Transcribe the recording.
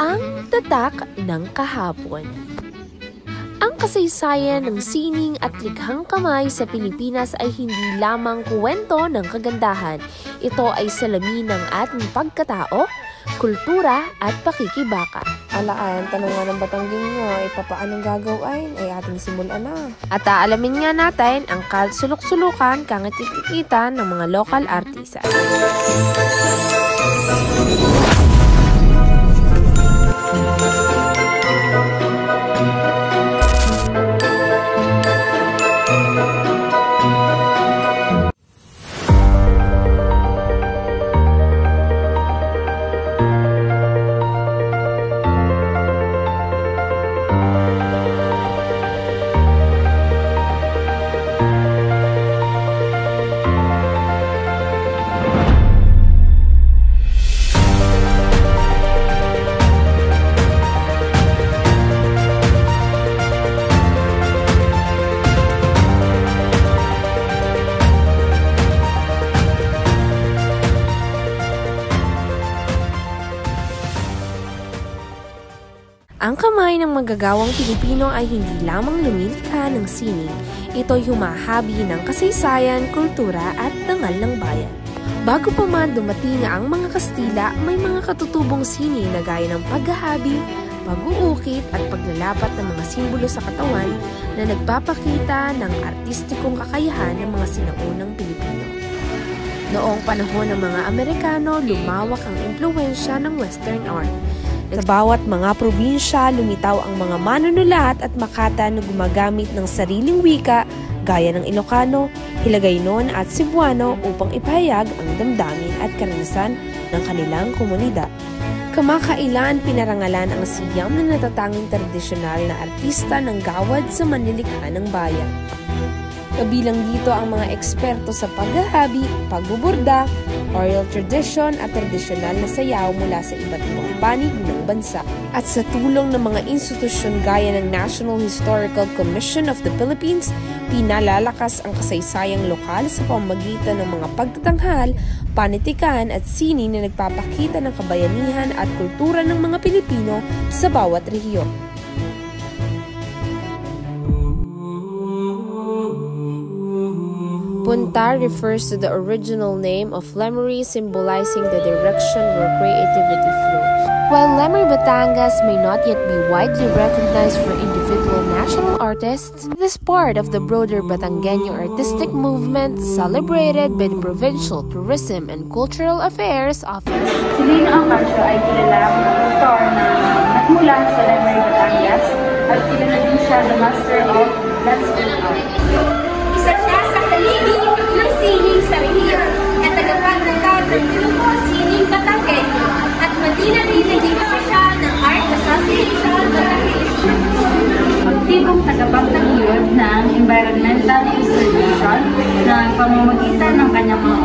Ang tatak ng kahapon. Ang kasaysayan ng sining at likhang kamay sa Pilipinas ay hindi lamang kuwento ng kagandahan. Ito ay salamin ng ating pagkatao, kultura at pakikibaka. Alaan, tanong nga ng Batangging nga, papaanong gagawin ay ating simulan na. At aalamin nga natin ang kasulok-sulukan kangit-ikitan ng mga local artisan. Ang kamay ng magagawang Pilipino ay hindi lamang lumilikha ng sining. Ito'y humahabi ng kasaysayan, kultura at dangal ng bayan. Bago pa man dumating ang mga Kastila, may mga katutubong sining na gaya ng paghahabi, pag-uukit at paglalapat ng mga simbolo sa katawan na nagpapakita ng artistikong kakayahan ng mga sinaunang Pilipino. Noong panahon ng mga Amerikano, lumawak ang impluwensya ng Western art. Sa bawat mga probinsya, lumitaw ang mga manunulat at makata na gumagamit ng sariling wika gaya ng Ilocano, Hiligaynon at Cebuano upang ipahayag ang damdamin at karanasan ng kanilang komunidad. Kamakailan pinarangalan ang siyam na natatanging tradisyonal na artista ng gawad sa manlilikha ng bayan. Kabilang dito ang mga eksperto sa paghahabi, pagbuburda, oral tradition at tradisyonal na sayaw mula sa iba't ibang panig ng bansa. At sa tulong ng mga institusyon gaya ng National Historical Commission of the Philippines, pinalalakas ang kasaysayang lokal sa pamamagitan ng mga pagtatanghal, panitikan at sining na nagpapakita ng kabayanihan at kultura ng mga Pilipino sa bawat rehiyon. Punta refers to the original name of Lemery, symbolizing the direction where creativity flows. While Lemery Batangas may not yet be widely recognized for individual national artists, it is part of the broader Batangueño artistic movement celebrated by the Provincial Tourism and Cultural Affairs Office. Si Lino Acacio ay kilalang aktor na nagmula sa Lemery Batangas at kilala din siya the master of landscape art. Isa siya sa haligi ng sining sa rehiyon at tagapagtagad ng grupo Sining Batangueño at Madina rin naging siya ng Art Association Batangueño. Aktibong tagapagtaguyod ng environmental conservation na pamamagitan ng kanyang mga